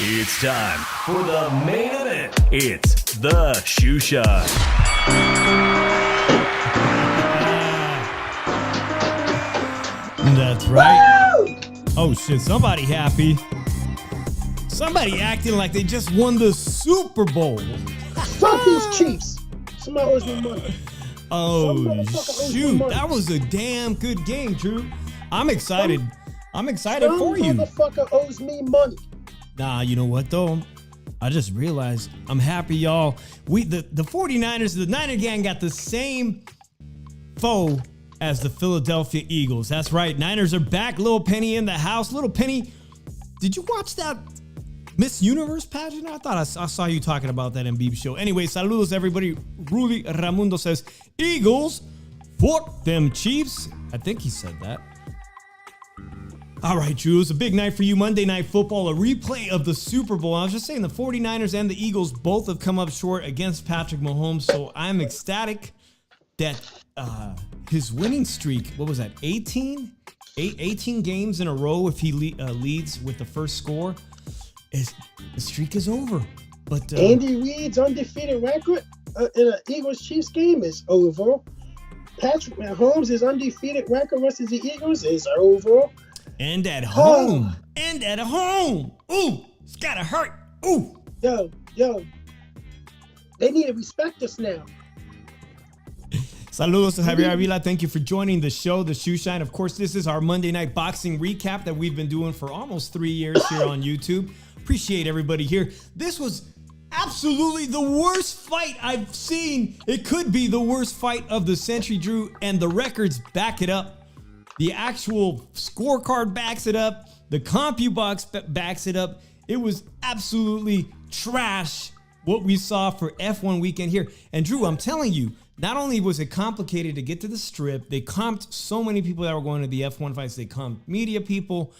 It's time for the main event. It's the Shoe Shine. That's right. Oh shit, somebody happy. Somebody acting like they just won the Super Bowl. Fuck these Chiefs. Somebody owes me money. Oh shoot, that was a damn good game, Drew. I'm excited. I'm excited for you. Motherfucker owes me money. Nah, you know what though? I just realized I'm happy, y'all. The 49ers, the Niner gang got the same foe as the Philadelphia Eagles. That's right. Niners are back. Little Penny in the house. Little Penny, did you watch that Miss Universe pageant? I thought I saw you talking about that in Beeb's show. Anyway, saludos everybody. Rudy Ramundo says, Eagles, fuck them Chiefs. I think he said that. All right, Drew, it's a big night for you. Monday Night Football, a replay of the Super Bowl. I was just saying the 49ers and the Eagles both have come up short against Patrick Mahomes, so I'm ecstatic that his winning streak, what was that, 18 games in a row if he leads with the first score, the streak is over. But Andy Reid's undefeated record in an Eagles-Chiefs game is over. Patrick Mahomes' undefeated record versus the Eagles is over. And at home. And at home. Ooh, it's gotta hurt. Ooh. Yo. They need to respect us now. Saludos to Javier Avila. Thank you for joining the show, The Shoe Shine. Of course, this is our Monday night boxing recap that we've been doing for almost 3 years here on YouTube. Appreciate everybody here. This was absolutely the worst fight I've seen. It could be the worst fight of the century, Drew, and the records back it up. The actual scorecard backs it up. The CompuBox backs it up. It was absolutely trash what we saw for F1 weekend here. And Drew, I'm telling you, not only was it complicated to get to the strip, they comped so many people that were going to the F1 fights. They comped media people.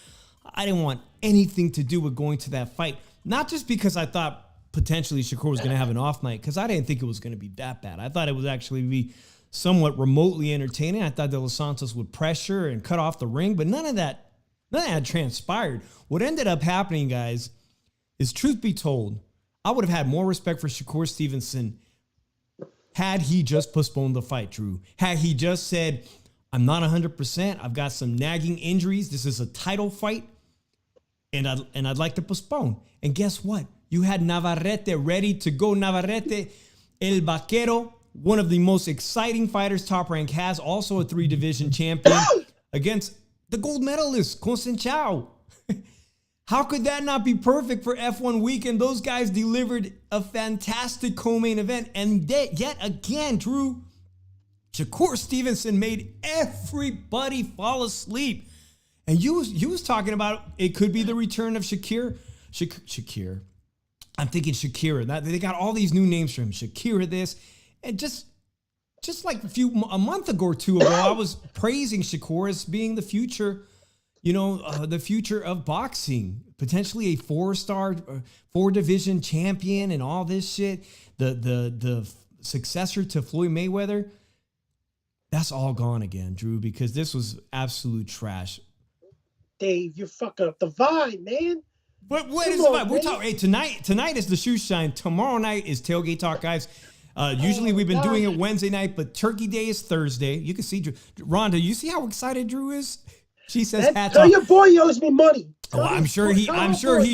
I didn't want anything to do with going to that fight. Not just because I thought potentially Shakur was going to have an off night, because I didn't think it was going to be that bad. I thought it would actually be somewhat remotely entertaining. I thought De Los Santos would pressure and cut off the ring, but none of that transpired. What ended up happening, guys, is truth be told, I would have had more respect for Shakur Stevenson had he just postponed the fight, Drew. Had he just said, I'm not 100%, I've got some nagging injuries, this is a title fight, and I'd like to postpone. And guess what? You had Navarrete ready to go. Navarrete, El Vaquero, one of the most exciting fighters Top Rank has, also a 3-division champion, against the gold medalist, Conceição. How could that not be perfect for F1 weekend? Those guys delivered a fantastic co-main event. And yet again, Drew, Shakur Stevenson made everybody fall asleep. And you was talking about it could be the return of Shakir. I'm thinking Shakira. They got all these new names for him. Shakira this. And just like a month ago or two ago, I was praising Shakur as being the future, the future of boxing, potentially a 4-division champion and all this shit. The successor to Floyd Mayweather. That's all gone again, Drew, because this was absolute trash. Dave, you're fucking up the vibe, man. What is the vibe? We're talking. Hey, tonight is the Shoe Shine. Tomorrow night is Tailgate Talk, guys. Usually we've been doing it Wednesday night, but Turkey Day is Thursday. You can see Rhonda. You see how excited Drew is? She says hats Tell off. your boy he owes me money. I'm sure he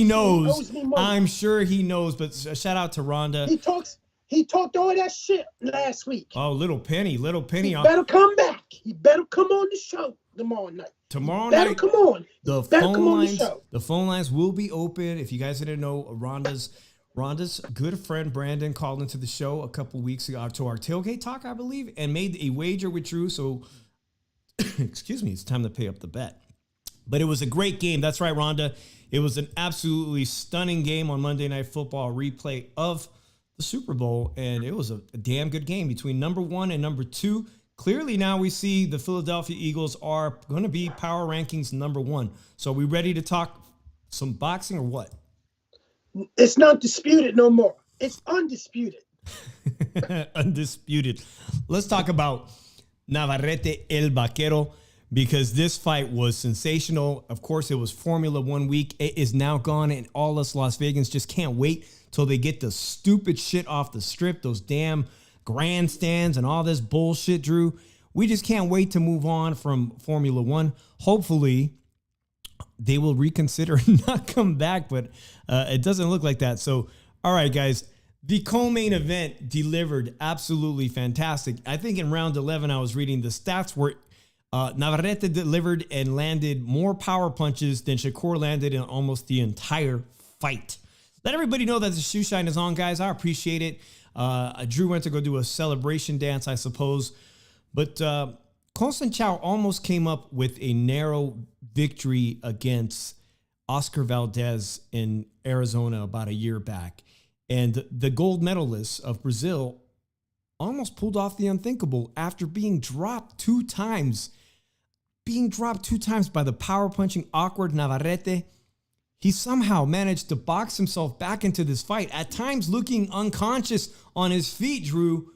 knows. I'm sure he knows, but shout out to Rhonda. He talked all that shit last week. Oh, little penny. He better come back. He better come on the show tomorrow night. Tomorrow night. Come on. The phone lines will be open. If you guys didn't know, Rhonda's good friend Brandon called into the show a couple weeks ago to our tailgate talk, I believe, and made a wager with Drew. So, excuse me, it's time to pay up the bet. But it was a great game. That's right, Rhonda. It was an absolutely stunning game on Monday Night Football, replay of the Super Bowl, and it was a damn good game between number 1 and number 2. Clearly now we see the Philadelphia Eagles are going to be power rankings number 1. So are we ready to talk some boxing or what? It's not disputed no more. It's undisputed. Undisputed. Let's talk about Navarrete El Vaquero, because this fight was sensational. Of course, it was Formula 1 week. It is now gone, and all us Las Vegans just can't wait till they get the stupid shit off the strip, those damn grandstands and all this bullshit, Drew. We just can't wait to move on from Formula 1. Hopefully, they will reconsider and not come back, but it doesn't look like that. So, all right, guys, the co-main event delivered absolutely fantastic. I think in round 11, I was reading the stats where Navarrete delivered and landed more power punches than Shakur landed in almost the entire fight. Let everybody know that the shoe shine is on, guys. I appreciate it. Drew went to go do a celebration dance, I suppose. But Constantin almost came up with a narrow victory against Oscar Valdez in Arizona about a year back. And the gold medalist of Brazil almost pulled off the unthinkable after being dropped 2 times. Being dropped 2 times by the power-punching, awkward Navarrete. He somehow managed to box himself back into this fight, at times looking unconscious on his feet, Drew.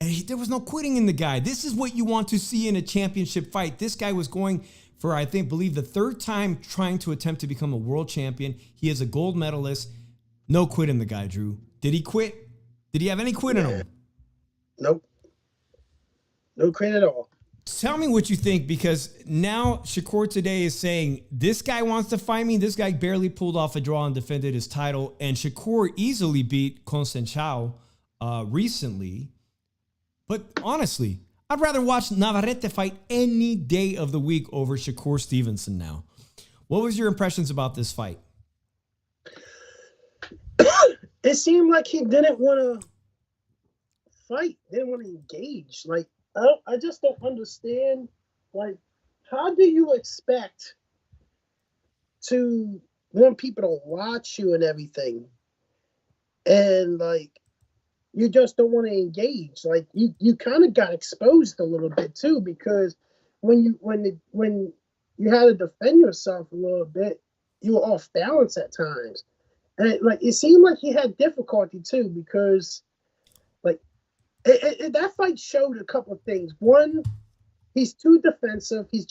And there was no quitting in the guy. This is what you want to see in a championship fight. This guy was going for, believe the 3rd time trying to attempt to become a world champion. He is a gold medalist. No quit in the guy, Drew. Did he quit? Did he have any quit in him? Nope. No quit at all. Tell me what you think, because now Shakur today is saying, this guy wants to fight me. This guy barely pulled off a draw and defended his title. And Shakur easily beat Constantin recently. But honestly, I'd rather watch Navarrete fight any day of the week over Shakur Stevenson now. What was your impressions about this fight? It seemed like he didn't want to fight, didn't want to engage. Like, I just don't understand. Like, how do you expect to want people to watch you and everything, and like you just don't want to engage? Like, you kind of got exposed a little bit too, because when you had to defend yourself a little bit, you were off balance at times. And it seemed like he had difficulty too, because that fight showed a couple of things. One, he's too defensive. He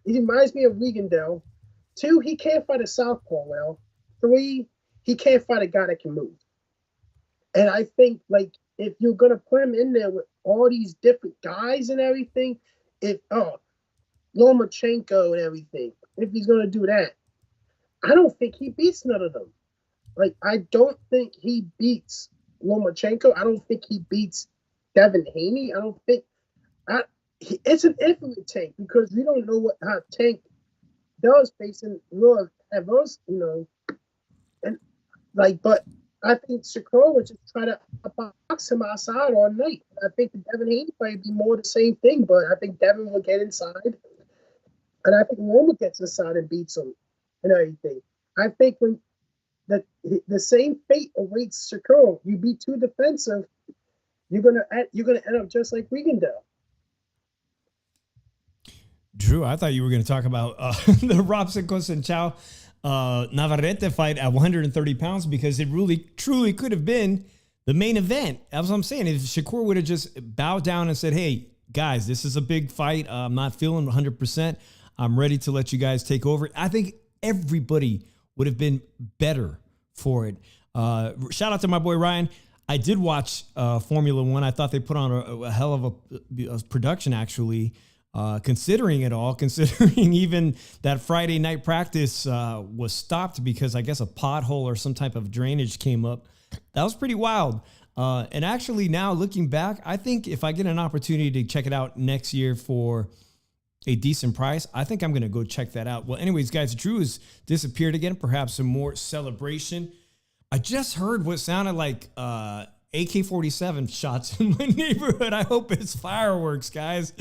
reminds me of Regendale. 2, he can't fight a southpaw well. 3, he can't fight a guy that can move. And I think, like, if you're gonna put him in there with all these different guys and everything, Lomachenko and everything, if he's gonna do that, I don't think he beats none of them. Like, I don't think he beats Lomachenko. I don't think he beats Devin Haney. I don't think it's an infinite Tank, because we don't know how Tank does facing real adverse, and but I think Shakur would just try to box him outside all night. I think the Devin Haney fight would be more the same thing, but I think Devin will get inside, and I think Loma gets inside and beats him and everything. I think when the same fate awaits Shakur, you be too defensive, you're gonna end up just like Regendale. Drew, I thought you were going to talk about the Robson Constantin Navarrete fight at 130 pounds, because it really, truly could have been the main event. That's what I'm saying. If Shakur would have just bowed down and said, hey, guys, this is a big fight. I'm not feeling 100%. I'm ready to let you guys take over. I think everybody would have been better for it. Shout out to my boy Ryan. I did watch Formula 1. I thought they put on a hell of a production, actually. considering it all, considering even that Friday night practice was stopped because I guess a pothole or some type of drainage came up. That was pretty wild. And actually now looking back, I think if I get an opportunity to check it out next year for a decent price, I think I'm going to go check that out. Well, anyways, guys, Drew has disappeared again. Perhaps some more celebration. I just heard what sounded like AK-47 shots in my neighborhood. I hope it's fireworks, guys.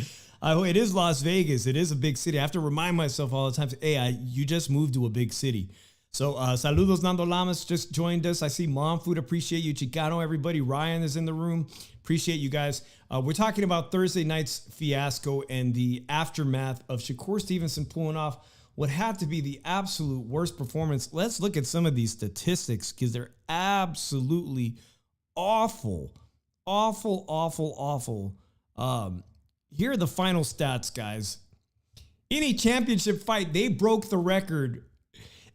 It is Las Vegas. It is a big city. I have to remind myself all the time, hey, you just moved to a big city. So saludos, Nando Lamas just joined us. I see Mom Food. Appreciate you, Chicano, everybody. Ryan is in the room. Appreciate you guys. We're talking about Thursday night's fiasco and the aftermath of Shakur Stevenson pulling off what had to be the absolute worst performance. Let's look at some of these statistics because they're absolutely awful. Awful, awful, awful. Here are the final stats, guys. Any championship fight, they broke the record.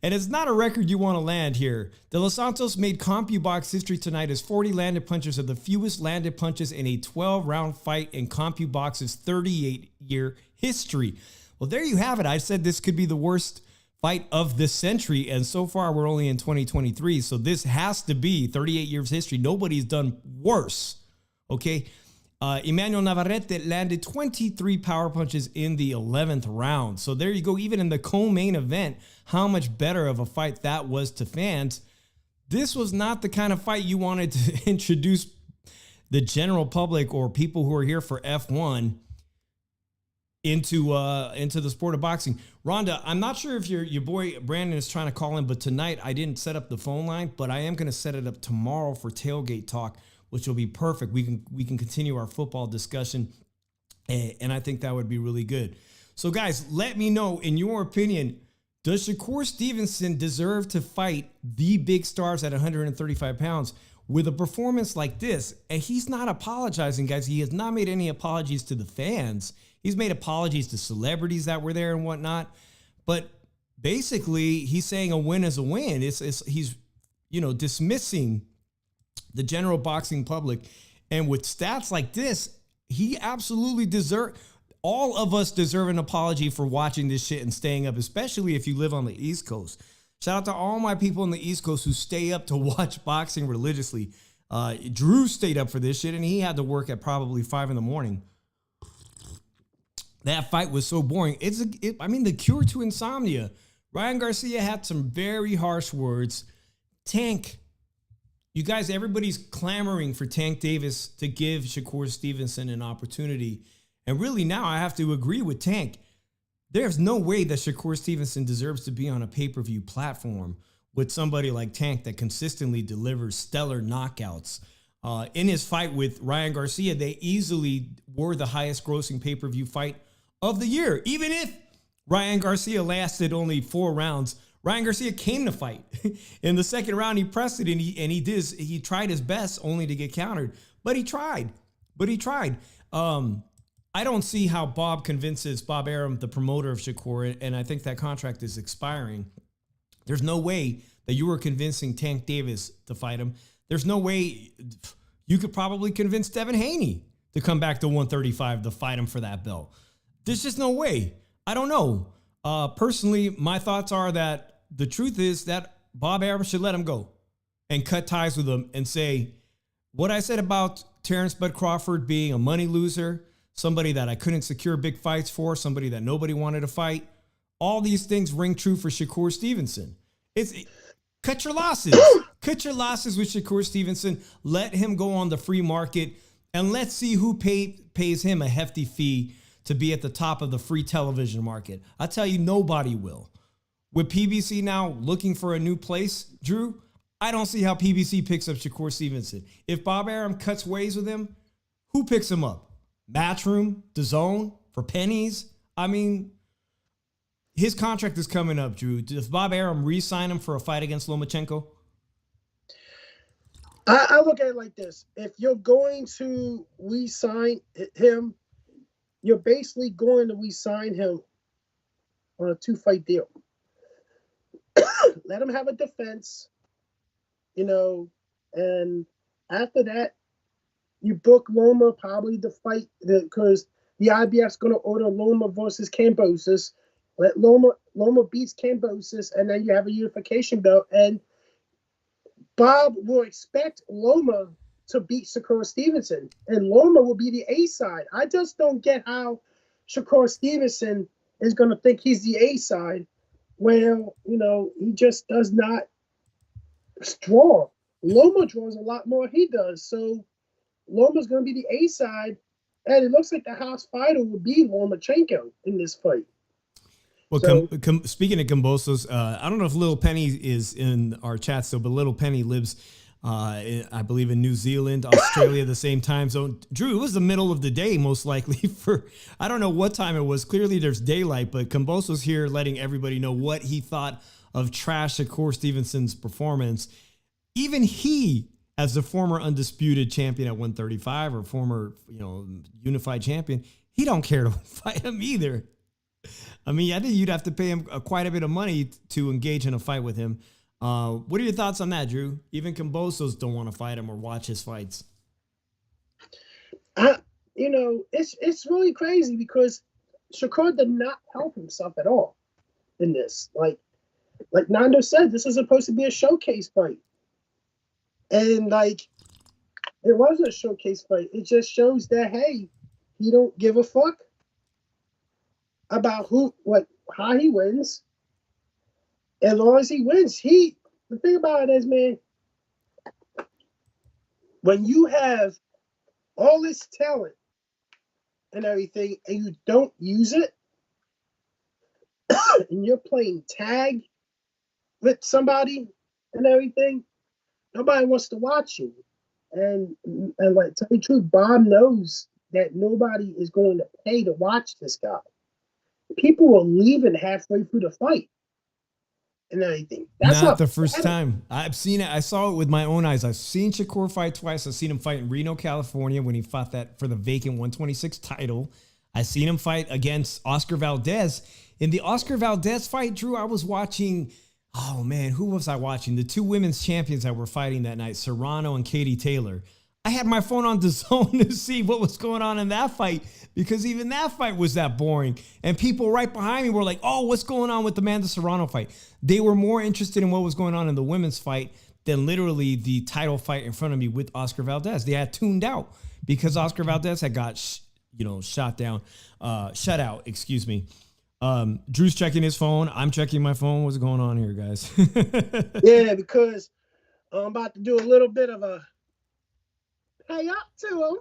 And it's not a record you want to land here. De Los Santos made CompuBox history tonight as 40 landed punches are the fewest landed punches in a 12-round fight in CompuBox's 38-year history. Well, there you have it. I said this could be the worst fight of this century, and so far we're only in 2023, so this has to be 38 years history. Nobody's done worse, okay? Emmanuel Navarrete landed 23 power punches in the 11th round. So there you go. Even in the co-main event, how much better of a fight that was to fans. This was not the kind of fight you wanted to introduce the general public or people who are here for F1 into the sport of boxing. Rhonda, I'm not sure if your boy Brandon is trying to call in, but tonight I didn't set up the phone line, but I am going to set it up tomorrow for Tailgate Talk, which will be perfect. We can continue our football discussion, and I think that would be really good. So, guys, let me know, in your opinion, does Shakur Stevenson deserve to fight the big stars at 135 pounds with a performance like this? And he's not apologizing, guys. He has not made any apologies to the fans. He's made apologies to celebrities that were there and whatnot. But basically, he's saying a win is a win. He's dismissing the general boxing public. And with stats like this, he absolutely all of us deserve an apology for watching this shit and staying up, especially if you live on the East Coast. Shout out to all my people on the East Coast who stay up to watch boxing religiously. Drew stayed up for this shit, and he had to work at probably 5 a.m. That fight was so boring. The cure to insomnia. Ryan Garcia had some very harsh words. Tank. You guys, everybody's clamoring for Tank Davis to give Shakur Stevenson an opportunity. And really now I have to agree with Tank. There's no way that Shakur Stevenson deserves to be on a pay-per-view platform with somebody like Tank that consistently delivers stellar knockouts. In his fight with Ryan Garcia, they easily were the highest grossing pay-per-view fight of the year. Even if Ryan Garcia lasted only 4 rounds, Ryan Garcia came to fight. In the second round, he pressed it, and he tried his best only to get countered. But he tried. I don't see how Bob convinces Bob Arum, the promoter of Shakur, and I think that contract is expiring. There's no way that you were convincing Tank Davis to fight him. There's no way you could probably convince Devin Haney to come back to 135 to fight him for that belt. There's just no way. I don't know. Personally, my thoughts are that the truth is that Bob Arum should let him go and cut ties with him and say, what I said about Terrence Bud Crawford being a money loser, somebody that I couldn't secure big fights for, somebody that nobody wanted to fight, all these things ring true for Shakur Stevenson. Cut your losses. Cut your losses with Shakur Stevenson. Let him go on the free market, and let's see who pays him a hefty fee to be at the top of the free television market. I tell you, nobody will. With PBC now looking for a new place, Drew, I don't see how PBC picks up Shakur Stevenson. If Bob Arum cuts ways with him, who picks him up? Matchroom, DAZN, for pennies? I mean, his contract is coming up, Drew. Does Bob Arum re-sign him for a fight against Lomachenko? I look at it like this. If you're going to re-sign him, you're basically going to re-sign him on a 2-fight deal. Let him have a defense, and after that, you book Loma probably to fight because the IBF's going to order Loma versus Kambosos. Let Loma beats Kambosos, and then you have a unification belt. And Bob will expect Loma to beat Shakur Stevenson, and Loma will be the A side. I just don't get how Shakur Stevenson is going to think he's the A side. Well, he just does not draw. Loma draws a lot more he does. So Loma's going to be the A side, and it looks like the house fighter will be Lomachenko in this fight. Well, speaking of Kambosos, I don't know if Little Penny is in our chat still, but Little Penny lives, I believe, in New Zealand, Australia, the same time zone. Drew, it was the middle of the day, most likely I don't know what time it was. Clearly there's daylight, but Kambosos here letting everybody know what he thought of trash Shakur Stevenson's performance. Even he, as the former undisputed champion at 135 or former, unified champion, he don't care to fight him either. I mean, I think you'd have to pay him quite a bit of money to engage in a fight with him. What are your thoughts on that, Drew? Even Kambosos don't want to fight him or watch his fights. It's really crazy because Shakur did not help himself at all in this. Like Nando said, this is supposed to be a showcase fight. And it wasn't a showcase fight. It just shows that, hey, he don't give a fuck about how he wins. As long as he wins, the thing about it is, man, when you have all this talent and everything and you don't use it, and you're playing tag with somebody and everything, nobody wants to watch you. And like, tell you the truth, Bob knows that nobody is going to pay to watch this guy. People were leaving halfway through the fight and everything. That's not the first time. I've seen it. I saw it with my own eyes. I've seen Shakur fight twice. I've seen him fight in Reno, California when he fought that for the vacant 126 title. I've seen him fight against Oscar Valdez. In the Oscar Valdez fight, Drew, I was watching, oh man, who was I watching? The two women's champions that were fighting that night, Serrano and Katie Taylor. I had my phone on DAZN to see what was going on in that fight because even that fight was that boring. And people right behind me were like, oh, what's going on with the Amanda Serrano fight? They were more interested in what was going on in the women's fight than literally the title fight in front of me with Oscar Valdez. They had tuned out because Oscar Valdez had got, shut out, excuse me. Drew's checking his phone. I'm checking my phone. What's going on here, guys? Yeah, because I'm about to do a little bit of a pay up to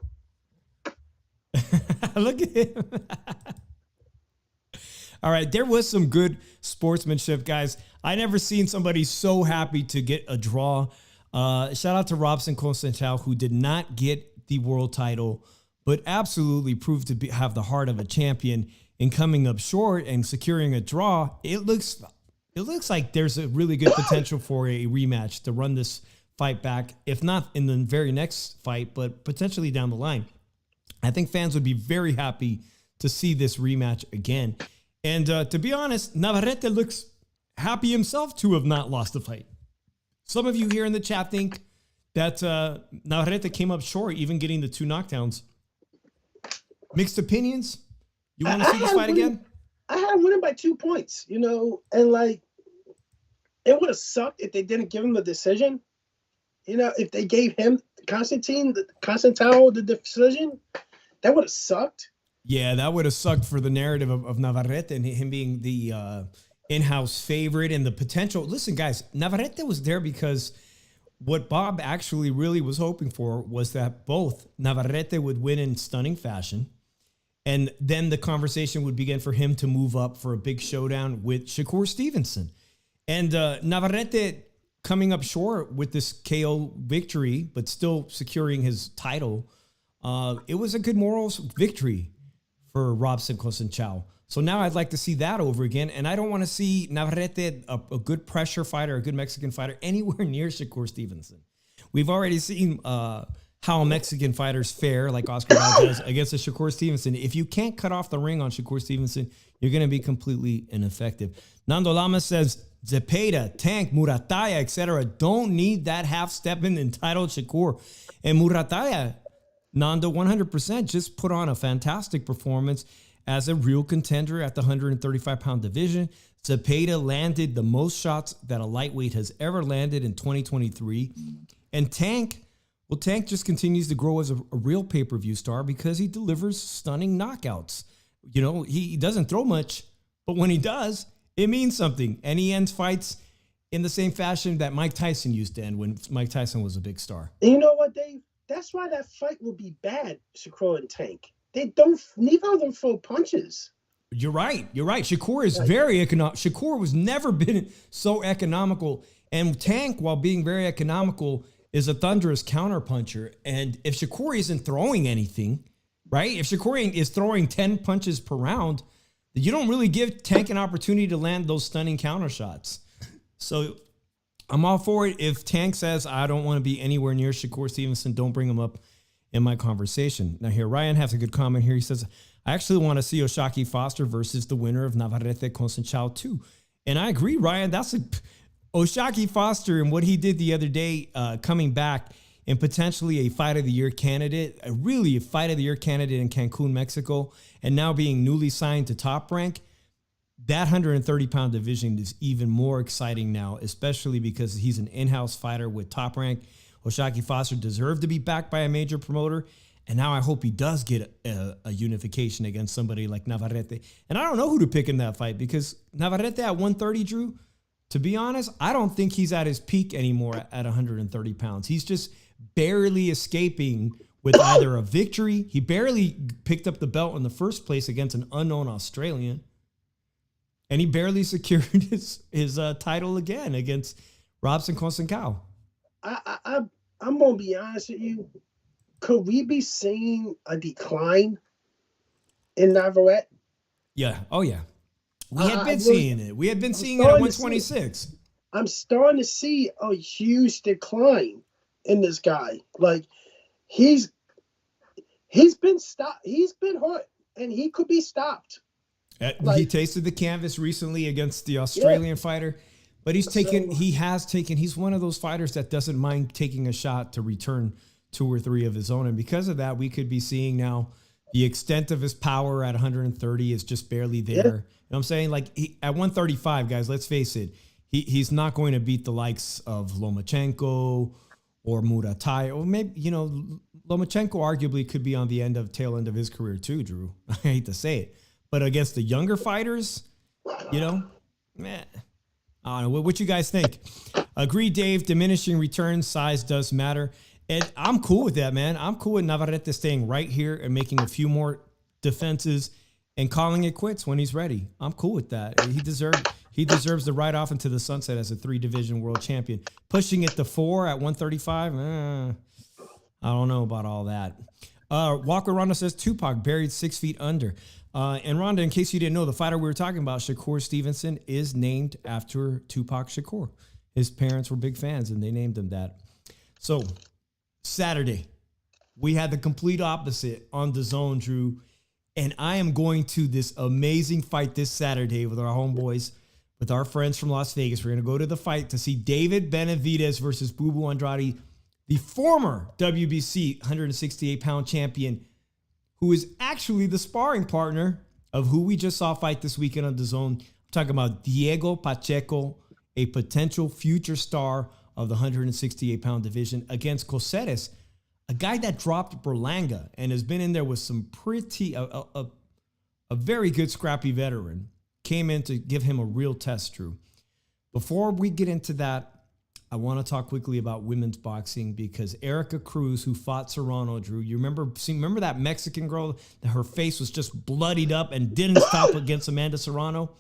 him. Look at him. All right, there was some good sportsmanship, guys. I never seen somebody so happy to get a draw. Shout out to Robson Constantin, who did not get the world title, but absolutely proved to have the heart of a champion in coming up short and securing a draw. It looks like there's a really good potential for a rematch to run this fight back, if not in the very next fight, but potentially down the line. I think fans would be very happy to see this rematch again. And to be honest, Navarrete looks happy himself to have not lost the fight. Some of you here in the chat think that Navarrete came up short, even getting the 2 knockdowns. Mixed opinions? You want to see this fight again? I had winning by 2 points, and it would have sucked if they didn't give him the decision. If they gave him Constantine the decision, that would have sucked. Yeah, that would have sucked for the narrative of Navarrete and him being the in-house favorite and the potential. Listen, guys, Navarrete was there because what Bob actually really was hoping for was that both Navarrete would win in stunning fashion, and then the conversation would begin for him to move up for a big showdown with Shakur Stevenson. And Navarrete coming up short with this KO victory, but still securing his title. It was a good moral victory for Robson Constantin. So now I'd like to see that over again. And I don't want to see Navarrete, a good pressure fighter, a good Mexican fighter, anywhere near Shakur Stevenson. We've already seen how Mexican fighters fare, like Oscar Valdez, against a Shakur Stevenson. If you can't cut off the ring on Shakur Stevenson, you're going to be completely ineffective. Nando Lama says, Zepeda, Tank, Murataya, etc. don't need that half-stepping entitled Shakur. And Murataya Nando 100% just put on a fantastic performance as a real contender at the 135-pound division. Zepeda landed the most shots that a lightweight has ever landed in 2023. And Tank just continues to grow as a real pay-per-view star because he delivers stunning knockouts. You know, he doesn't throw much, but when he does, it means something. And he ends fights in the same fashion that Mike Tyson used to end when Mike Tyson was a big star. And you know what, Dave? That's why that fight will be bad, Shakur and Tank. Neither of them throw punches. You're right. Shakur is very economical. Shakur was never been so economical. And Tank, while being very economical, is a thunderous counterpuncher. And if Shakur isn't throwing anything, right? If Shakur is throwing 10 punches per round, you don't really give Tank an opportunity to land those stunning counter shots. So I'm all for it. If Tank says, I don't want to be anywhere near Shakur Stevenson, don't bring him up in my conversation. Now here, Ryan has a good comment here. He says, I actually want to see Oshaki Foster versus the winner of Navarrete Consenchao too. And I agree, Ryan. That's Oshaki Foster and what he did the other day, coming back and potentially a fight of the year candidate, a fight of the year candidate in Cancun, Mexico, and now being newly signed to Top Rank. That 130-pound division is even more exciting now, especially because he's an in-house fighter with Top Rank. Oshaki Foster deserved to be backed by a major promoter, and now I hope he does get a unification against somebody like Navarrete. And I don't know who to pick in that fight because Navarrete at 130, Drew, to be honest, I don't think he's at his peak anymore at 130 pounds. He's just barely escaping with either a victory. He barely picked up the belt in the first place against an unknown Australian. And he barely secured his title again against Robson Consencow. I'm going to be honest with you. Could we be seeing a decline in Navarrete? Yeah. Oh, yeah. We had been seeing it. We had been seeing it at 126. I'm starting to see a huge decline in this guy. Like, he's been stopped. He's been hurt, and he could be stopped. He tasted the canvas recently against the Australian fighter, but he's one of those fighters that doesn't mind taking a shot to return 2 or 3 of his own. And because of that, we could be seeing now the extent of his power at 130 is just barely there. Yeah. You know what I'm saying? Like at 135, guys, let's face it, he's not going to beat the likes of Lomachenko or Muratai, or maybe, Lomachenko arguably could be on the tail end of his career too, Drew. I hate to say it. But against the younger fighters, I don't know. What you guys think? Agree, Dave. Diminishing returns, size does matter. And I'm cool with that, man. I'm cool with Navarrete staying right here and making a few more defenses and calling it quits when he's ready. I'm cool with that. He deserves the ride off into the sunset as a 3-division world champion. Pushing it to 4 at 135, I don't know about all that. Walker Ronda says Tupac buried 6 feet under. And Rhonda, in case you didn't know, the fighter we were talking about, Shakur Stevenson, is named after Tupac Shakur. His parents were big fans, and they named him that. So, Saturday, we had the complete opposite on DAZN, Drew. And I am going to this amazing fight this Saturday with our homeboys, with our friends from Las Vegas. We're going to go to the fight to see David Benavidez versus Bubu Andrade, the former WBC 168-pound champion, who is actually the sparring partner of who we just saw fight this weekend on DAZN. I'm talking about Diego Pacheco, a potential future star of the 168-pound division, against Coceres, a guy that dropped Berlanga and has been in there with some a very good scrappy veteran. Came in to give him a real test, Drew. Before we get into that, I want to talk quickly about women's boxing because Erica Cruz, who fought Serrano, Drew, you remember that Mexican girl that her face was just bloodied up and didn't stop against Amanda Serrano?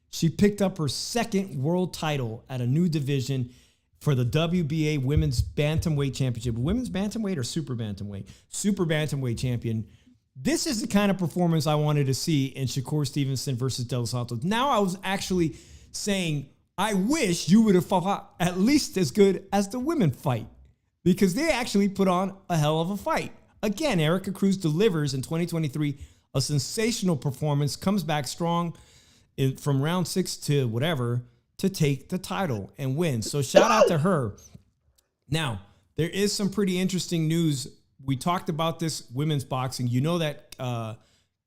She picked up her 2nd world title at a new division for the WBA Women's Bantamweight Championship. Women's Bantamweight or Super Bantamweight? Super Bantamweight champion. This is the kind of performance I wanted to see in Shakur Stevenson versus De Los Santos. Now I was actually saying, I wish you would have fought at least as good as the women fight, because they actually put on a hell of a fight. Again, Erica Cruz delivers in 2023 a sensational performance, comes back strong from round 6 to whatever to take the title and win. So shout out to her. Now, there is some pretty interesting news we talked about this women's boxing. You know that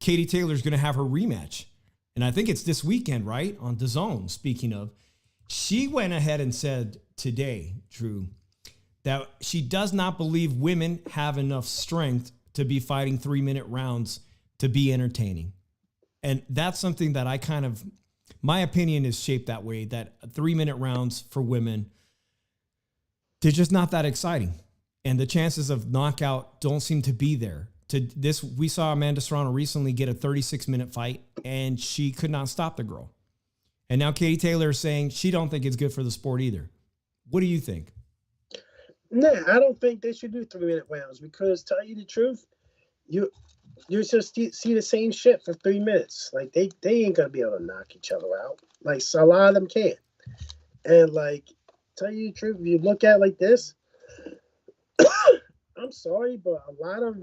Katie Taylor's going to have her rematch. And I think it's this weekend, right? On DAZN, speaking of. She went ahead and said today, Drew, that she does not believe women have enough strength to be fighting 3-minute rounds to be entertaining. And that's something that I kind of, my opinion is shaped that way, that 3-minute rounds for women, they're just not that exciting. And the chances of knockout don't seem to be there. We saw Amanda Serrano recently get a 36-minute fight, and she could not stop the girl. And now Katie Taylor is saying she don't think it's good for the sport either. What do you think? No, I don't think they should do 3-minute rounds because, tell you the truth, you just see the same shit for 3 minutes. Like they ain't gonna be able to knock each other out. Like so a lot of them can't. And like, tell you the truth, if you look at it like this, I'm sorry, but a lot of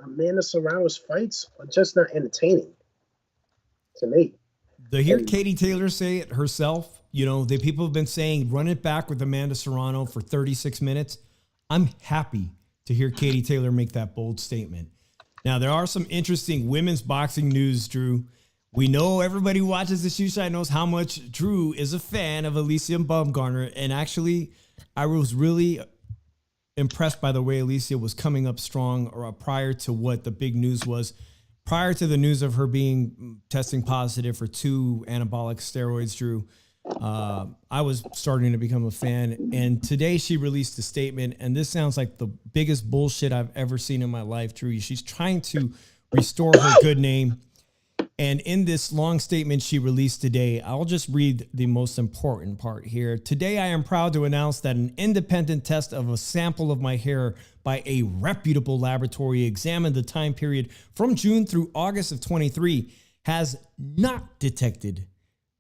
Amanda Serrano's fights are just not entertaining to me. To hear Katie Taylor say it herself, the people have been saying run it back with Amanda Serrano for 36 minutes. I'm happy to hear Katie Taylor make that bold statement. Now, there are some interesting women's boxing news, Drew. We know everybody who watches the Shoe Shine knows how much Drew is a fan of Alicia Baumgartner. And actually, I was really impressed by the way Alicia was coming up strong prior to what the big news was. Prior to the news of her testing positive for 2 anabolic steroids, Drew, I was starting to become a fan. And today she released a statement, and this sounds like the biggest bullshit I've ever seen in my life, Drew. She's trying to restore her good name. And in this long statement she released today, I'll just read the most important part here. Today, I am proud to announce that an independent test of a sample of my hair by a reputable laboratory examined the time period from June through August of 23 has not detected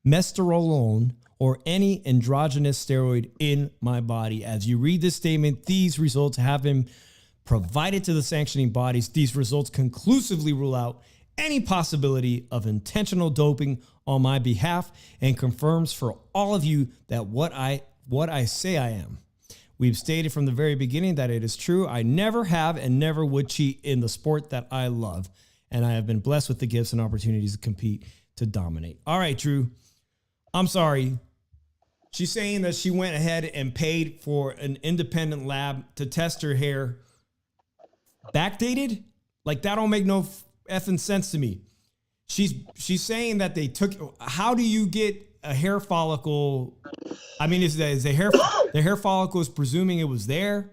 mesterolone or any androgenous steroid in my body. As you read this statement, these results have been provided to the sanctioning bodies. These results conclusively rule out any possibility of intentional doping on my behalf and confirms for all of you that what I say I am. We've stated from the very beginning that it is true. I never have and never would cheat in the sport that I love. And I have been blessed with the gifts and opportunities to compete, to dominate. All right, Drew. I'm sorry. She's saying that she went ahead and paid for an independent lab to test her hair. Backdated? Like, that don't make no effing sense to me. She's saying that they took. How do you get a hair follicle? I mean, is the hair follicle is presuming it was there,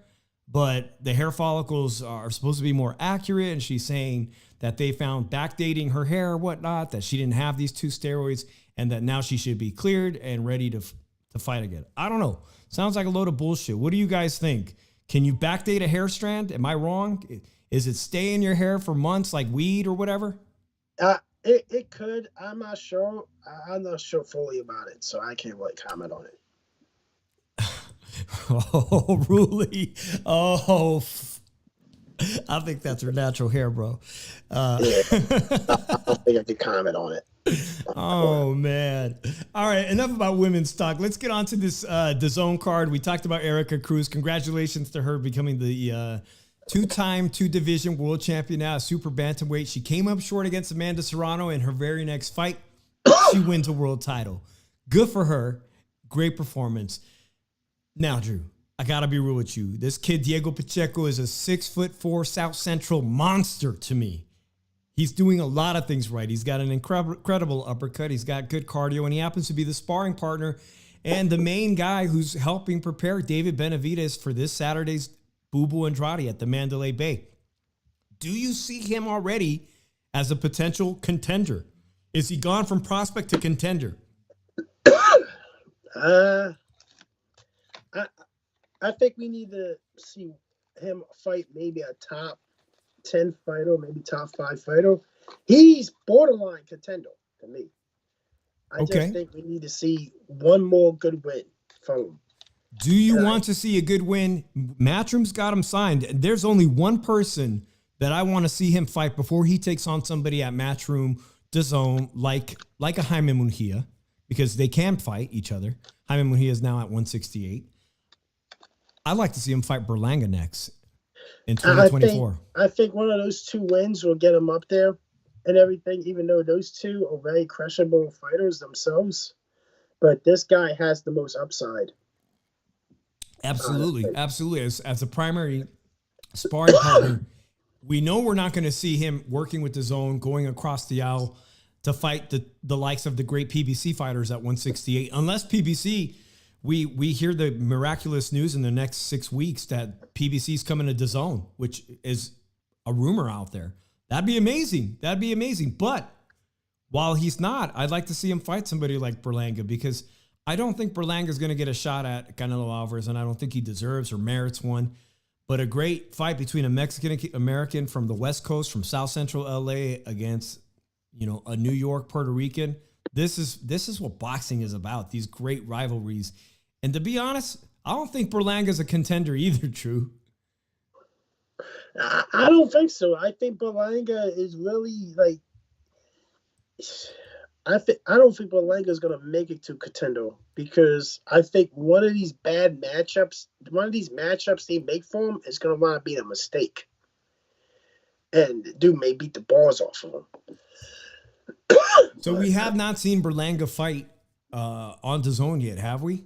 but the hair follicles are supposed to be more accurate. And she's saying that they found backdating her hair or whatnot, that she didn't have these 2 steroids, and that now she should be cleared and ready to fight again. I don't know. Sounds like a load of bullshit. What do you guys think? Can you backdate a hair strand? Am I wrong? Is it stay in your hair for months like weed or whatever? It could. I'm not sure. I'm not sure fully about it, so I can't really comment on it. Oh, really? Oh, I think that's her natural hair, bro. I don't think I can comment on it. Oh, man. All right, enough about women's talk. Let's get on to this DAZN card. We talked about Erica Cruz. Congratulations to her becoming the 2-time 2-division world champion now, super bantamweight. She came up short against Amanda Serrano in her very next fight. She wins a world title. Good for her. Great performance. Now, Drew, I got to be real with you. This kid, Diego Pacheco, is a 6'4" South Central monster to me. He's doing a lot of things right. He's got an incredible uppercut. He's got good cardio, and he happens to be the sparring partner and the main guy who's helping prepare David Benavidez for this Saturday's Bubu Andrade at the Mandalay Bay. Do you see him already as a potential contender? Is he gone from prospect to contender? I think we need to see him fight maybe a top 10 fighter, maybe top 5 fighter. He's borderline contender to me. I just think we need to see one more good win from him. Do you want to see a good win? Matchroom's got him signed. There's only one person that I want to see him fight before he takes on somebody at Matchroom, DAZN, like a Jaime Munguia, because they can fight each other. Jaime Munguia is now at 168. I'd like to see him fight Berlanga next. in 2024. I think one of those 2 wins will get him up there and everything, even though those 2 are very crushable fighters themselves. But this guy has the most upside. Absolutely. Absolutely. As a primary sparring partner, we know we're not going to see him working with the zone, going across the aisle to fight the likes of the great PBC fighters at 168, unless PBC, we hear the miraculous news in the next 6 weeks that PBC is coming to DAZN, which is a rumor out there. That'd be amazing. That'd be amazing. But while he's not, I'd like to see him fight somebody like Berlanga, because I don't think Berlanga is going to get a shot at Canelo Alvarez, and I don't think he deserves or merits one. But a great fight between a Mexican-American from the West Coast, from South Central LA, against, you know, a New York Puerto Rican. This is what boxing is about, these great rivalries. And to be honest, I don't think Berlanga's a contender either, True. I don't think so. I think Berlanga is really like, I don't think Berlanga is going to make it to contender, because I think one of these matchups they make for him is going to want to be a mistake, and dude may beat the balls off of him. So we have not seen Berlanga fight on DAZN yet, have we?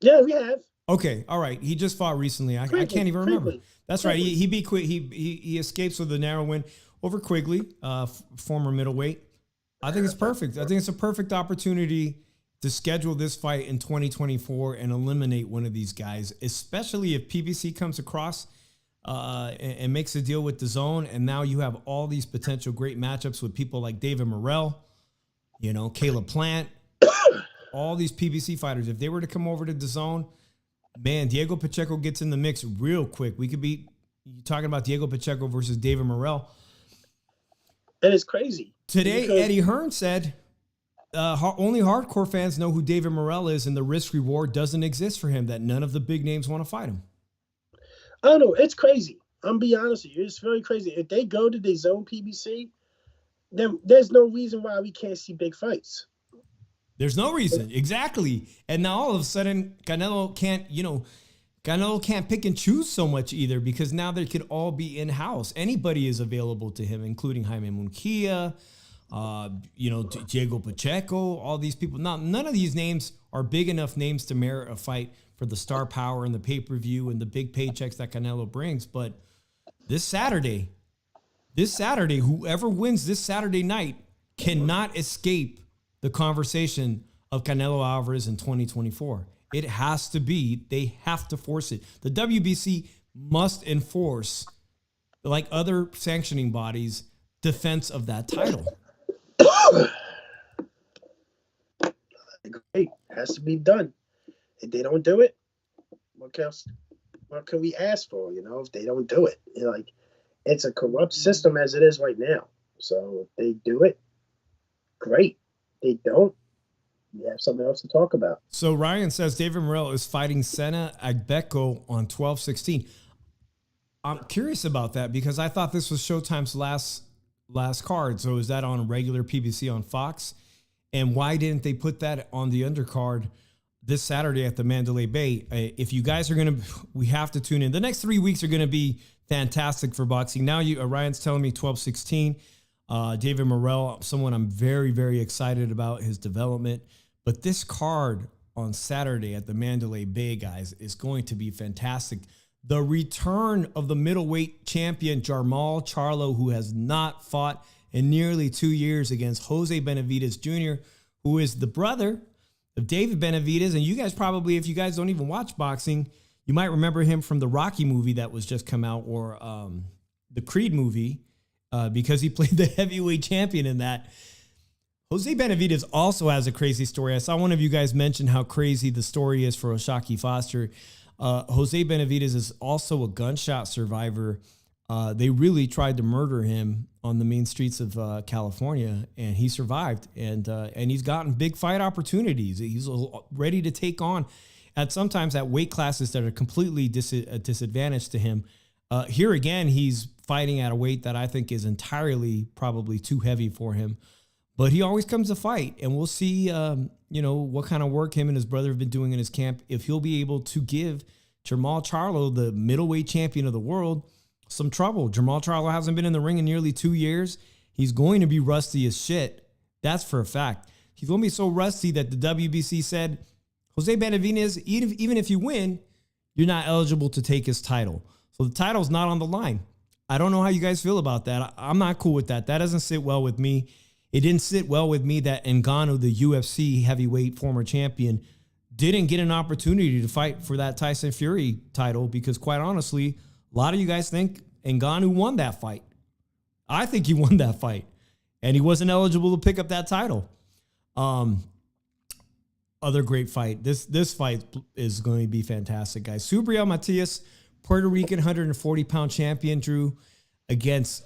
Yeah, we have. Okay, all right. He just fought recently. I can't even remember. That's right. He beat he escapes with a narrow win over Quigley, former middleweight. I think it's perfect. I think it's a perfect opportunity to schedule this fight in 2024 and eliminate one of these guys, especially if PBC comes across and makes a deal with DAZN. And now you have all these potential great matchups with people like David Morrell, you know, Caleb Plant, all these PBC fighters. If they were to come over to DAZN, man, Diego Pacheco gets in the mix real quick. We could be talking about Diego Pacheco versus David Morrell. And it's crazy. Today, Eddie Hearn said only hardcore fans know who David Morrell is, and the risk reward doesn't exist for him, that none of the big names want to fight him. I don't know. It's crazy. I'm be honest with you. It's very crazy. If they go to the zone PBC, then there's no reason why we can't see big fights. There's no reason. Exactly. And now all of a sudden, Canelo can't pick and choose so much either, because now they could all be in-house. Anybody is available to him, including Jaime Munguia, Diego Pacheco, all these people. Now, none of these names are big enough names to merit a fight for the star power and the pay-per-view and the big paychecks that Canelo brings. But this Saturday, whoever wins this Saturday night cannot escape the conversation of Canelo Alvarez in 2024. It has to be. They have to force it. The WBC must enforce, like other sanctioning bodies, defense of that title. It has to be done. If they don't do it, what else? What can we ask for? You know, if they don't do it, it's a corrupt system as it is right now. So if they do it, great. They don't, we have something else to talk about. So Ryan says David Morrell is fighting Sena Agbeko on 12/16. I'm curious about that, because I thought this was Showtime's last card. So is that on regular PBC on Fox? And why didn't they put that on the undercard this Saturday at the Mandalay Bay? If you guys are we have to tune in. The next 3 weeks are going to be fantastic for boxing. Now Ryan's telling me 12/16. David Morrell, someone I'm very, very excited about his development. But this card on Saturday at the Mandalay Bay, guys, is going to be fantastic. The return of the middleweight champion, Jarmal Charlo, who has not fought in nearly 2 years, against Jose Benavidez Jr., who is the brother of David Benavidez. And you guys probably, if you guys don't even watch boxing, you might remember him from the Rocky movie that was just come out, or the Creed movie, because he played the heavyweight champion in that. Jose Benavidez also has a crazy story. I saw one of you guys mention how crazy the story is for Oshaki Foster. Jose Benavidez is also a gunshot survivor. They really tried to murder him on the main streets of California, and he survived. And he's gotten big fight opportunities. He's ready to take on sometimes at weight classes that are completely disadvantaged to him. Here again, he's fighting at a weight that I think is entirely probably too heavy for him. But he always comes to fight, and we'll see, what kind of work him and his brother have been doing in his camp, if he'll be able to give Jermall Charlo, the middleweight champion of the world, some trouble. Jermall Charlo hasn't been in the ring in nearly 2 years. He's going to be rusty as shit. That's for a fact. He's going to be so rusty that the WBC said, Jose Benavidez, even if you win, you're not eligible to take his title. So the title's not on the line. I don't know how you guys feel about that. I'm not cool with that. That doesn't sit well with me. It didn't sit well with me that Ngannou, the UFC heavyweight former champion, didn't get an opportunity to fight for that Tyson Fury title because, quite honestly, a lot of you guys think Ngannou won that fight. I think he won that fight, and he wasn't eligible to pick up that title. Other great fight. This fight is going to be fantastic, guys. Subriel Matias, Puerto Rican 140-pound champion, Drew, against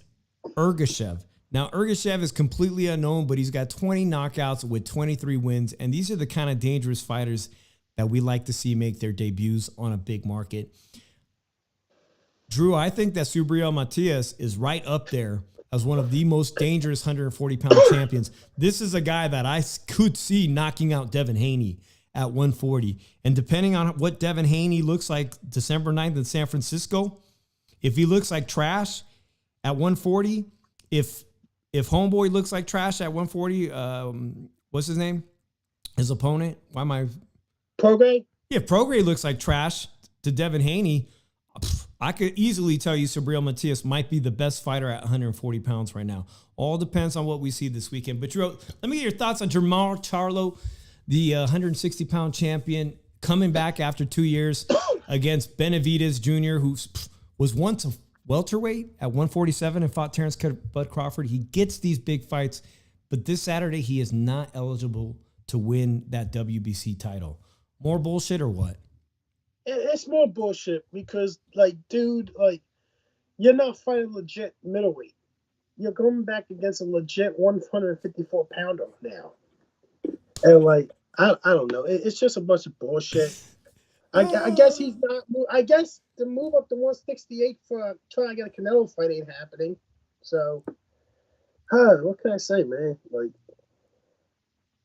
Ergashev. Now, Ergashev is completely unknown, but he's got 20 knockouts with 23 wins, and these are the kind of dangerous fighters that we like to see make their debuts on a big market. Drew, I think that Subriel Matias is right up there as one of the most dangerous 140-pound champions. This is a guy that I could see knocking out Devin Haney at 140. And depending on what Devin Haney looks like December 9th in San Francisco, if he looks like trash at 140, if Homeboy looks like trash at 140, what's his name? His opponent? Why am I... Prograis? Yeah, Prograis looks like trash to Devin Haney. I could easily tell you Subriel Matias might be the best fighter at 140 pounds right now. All depends on what we see this weekend. But Drew, let me get your thoughts on Jermall Charlo, the 160-pound champion, coming back after 2 years against Benavidez Jr., who was once a welterweight at 147 and fought Terrence Bud Crawford. He gets these big fights, but this Saturday he is not eligible to win that WBC title. More bullshit or what? It's more bullshit because, like, dude, like, you're not fighting legit middleweight. You're going back against a legit 154-pounder now. And, like, I don't know. It's just a bunch of bullshit. I guess he's not. I guess the move up to 168 for trying to get a Canelo fight ain't happening. So, what can I say, man? Like,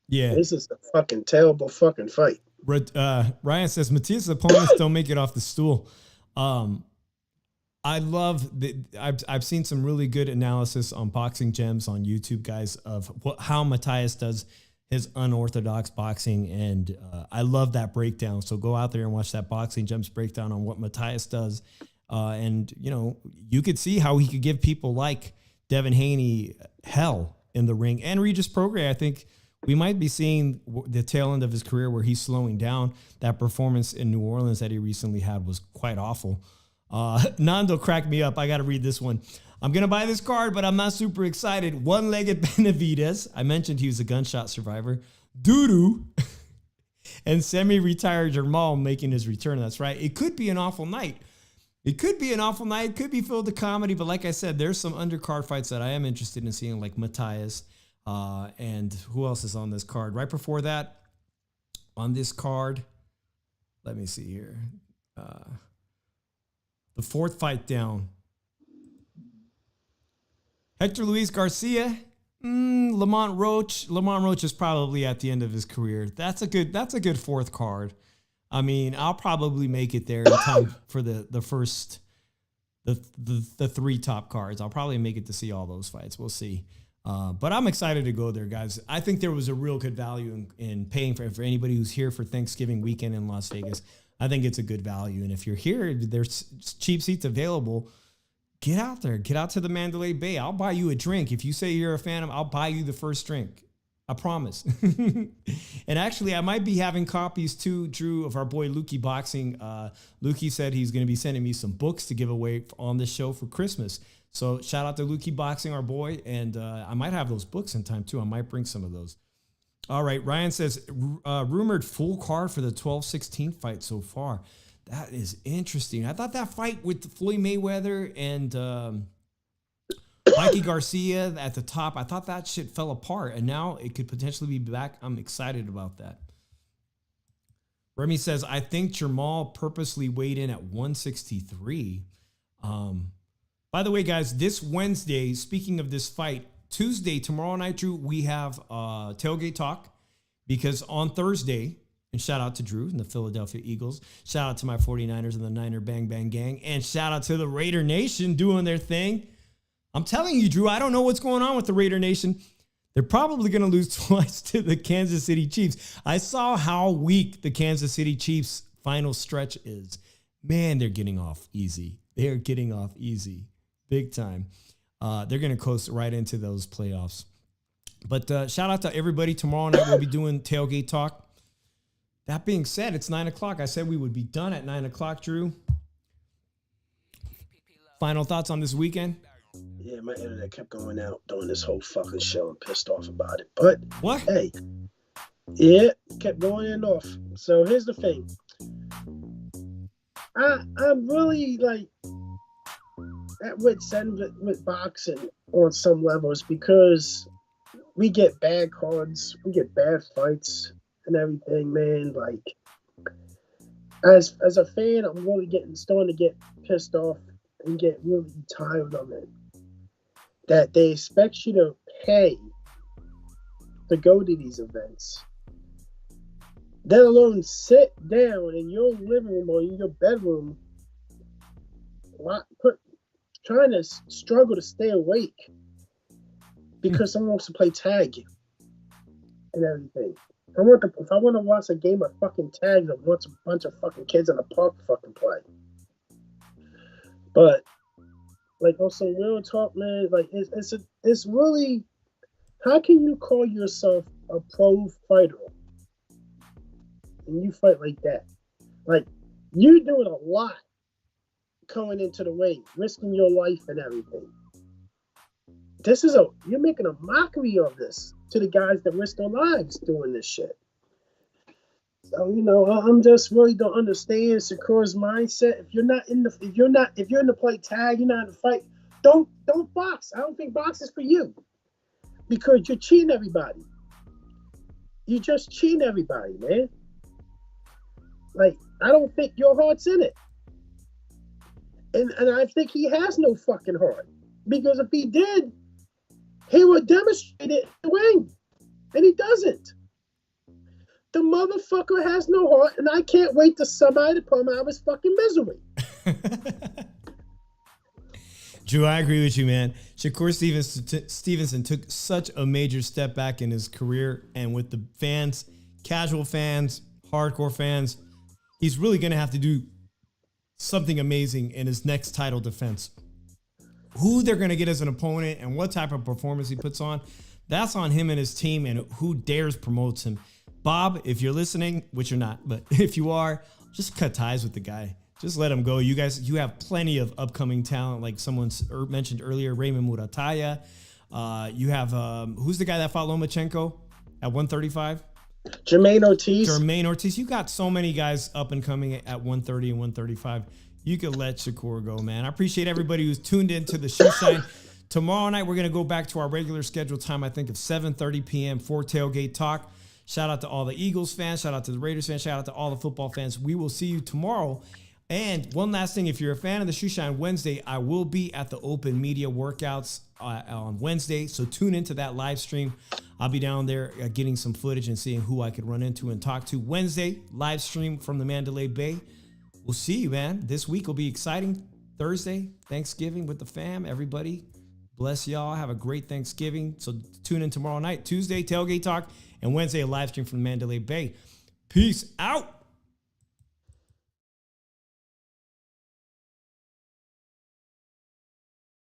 yeah, this is a fucking terrible fucking fight. Ryan says Matias' opponents don't make it off the stool. I love that. I've seen some really good analysis on Boxing Gems on YouTube, guys, of how Matias does his unorthodox boxing, and I love that breakdown. So go out there and watch that Boxing Gems breakdown on what Matias does, and you could see how he could give people like Devin Haney hell in the ring, and Regis Prograis. I think we might be seeing the tail end of his career where he's slowing down. That performance in New Orleans that he recently had was quite awful. Nando cracked me up. I got to read this one. I'm going to buy this card, but I'm not super excited. One-legged Benavidez. I mentioned he was a gunshot survivor. Doodoo. And semi-retired Jermall making his return. That's right. It could be an awful night. It could be filled with comedy, but like I said, there's some undercard fights that I am interested in seeing, like Matias. And who else is on this card? Right before that, on this card, let me see here. The fourth fight down. Hector Luis Garcia, Lamont Roach. Lamont Roach is probably at the end of his career. That's a good fourth card. I mean, I'll probably make it there in time for the three top cards. I'll probably make it to see all those fights. We'll see. But I'm excited to go there, guys. I think there was a real good value in paying for anybody who's here for Thanksgiving weekend in Las Vegas. I think it's a good value. And if you're here, there's cheap seats available. Get out there. Get out to the Mandalay Bay. I'll buy you a drink. If you say you're a fan, I'll buy you the first drink. I promise. And actually, I might be having copies too, Drew, of our boy Lukey Boxing. Lukey said he's going to be sending me some books to give away on this show for Christmas. So shout out to Lukey Boxing, our boy. And I might have those books in time too. I might bring some of those. All right. Ryan says, rumored full card for the 12-16 fight so far. That is interesting. I thought that fight with Floyd Mayweather and Mikey Garcia at the top, I thought that shit fell apart, and now it could potentially be back. I'm excited about that. Remy says, I think Jermall purposely weighed in at 163. By the way, guys, this Wednesday, speaking of this fight, Tuesday, tomorrow night, Drew, we have Tailgate Talk, because on Thursday, And shout out to Drew and the Philadelphia Eagles. Shout out to my 49ers and the Niner Bang Bang Gang. And shout out to the Raider Nation doing their thing. I'm telling you, Drew, I don't know what's going on with the Raider Nation. They're probably going to lose twice to the Kansas City Chiefs. I saw how weak the Kansas City Chiefs final stretch is. Man, they're getting off easy. They're getting off easy. Big time. They're going to coast right into those playoffs. But shout out to everybody. Tomorrow night we'll be doing Tailgate Talk. That being said, it's 9 o'clock. I said we would be done at 9 o'clock, Drew. Final thoughts on this weekend? Yeah, my internet kept going out during this whole fucking show. I'm pissed off about it. But, what? Hey, yeah, kept going in and off. So here's the thing. I'm really, like, at wit's end with boxing on some levels because we get bad cards, we get bad fights and everything, man. Like, as a fan, I'm really starting to get pissed off and get really tired of it. That they expect you to pay to go to these events, let alone sit down in your living room or in your bedroom, trying to struggle to stay awake because someone wants to play tag and everything. If I want to watch a game of fucking tag, I watch a bunch of fucking kids in the park fucking play. But like on some real talk, man, like it's really, how can you call yourself a pro fighter and you fight like that? Like, you're doing a lot coming into the ring, risking your life and everything. You're making a mockery of this to the guys that risk their lives doing this shit. So, I'm just really don't understand Shakur's mindset. If you're in the play tag, you're not in the fight, don't box. I don't think box is for you. Because you're cheating everybody. You're just cheating everybody, man. Like, I don't think your heart's in it. And I think he has no fucking heart. Because if he did, he would demonstrate it in the ring. And he doesn't. The motherfucker has no heart, and I can't wait to somebody to put him out of his fucking misery. Drew, I agree with you, man. Shakur Stevenson took such a major step back in his career, and with the fans, casual fans, hardcore fans, he's really going to have to do something amazing in his next title defense. Who they're going to get as an opponent and what type of performance he puts on, that's on him and his team and who dares promotes him. Bob, if you're listening, which you're not, but if you are, just cut ties with the guy. Just let him go. You guys, you have plenty of upcoming talent, like someone mentioned earlier, Raymond Murataya. You have, who's the guy that fought Lomachenko at 135? Jermaine Ortiz. You got so many guys up and coming at 130 and 135. You could let Shakur go, man. I appreciate everybody who's tuned into the Shoe Shine. Tomorrow night, we're going to go back to our regular scheduled time, I think, of 7:30 p.m. for Tailgate Talk. Shout out to all the Eagles fans. Shout out to the Raiders fans. Shout out to all the football fans. We will see you tomorrow. And one last thing, if you're a fan of the Shoe Shine Wednesday, I will be at the open media workouts on Wednesday. So tune into that live stream. I'll be down there getting some footage and seeing who I could run into and talk to. Wednesday, live stream from the Mandalay Bay. We'll see you, man. This week will be exciting. Thursday, Thanksgiving with the fam. Everybody, bless y'all. Have a great Thanksgiving. So tune in tomorrow night. Tuesday, Tailgate Talk. And Wednesday, a live stream from the Mandalay Bay. Peace out.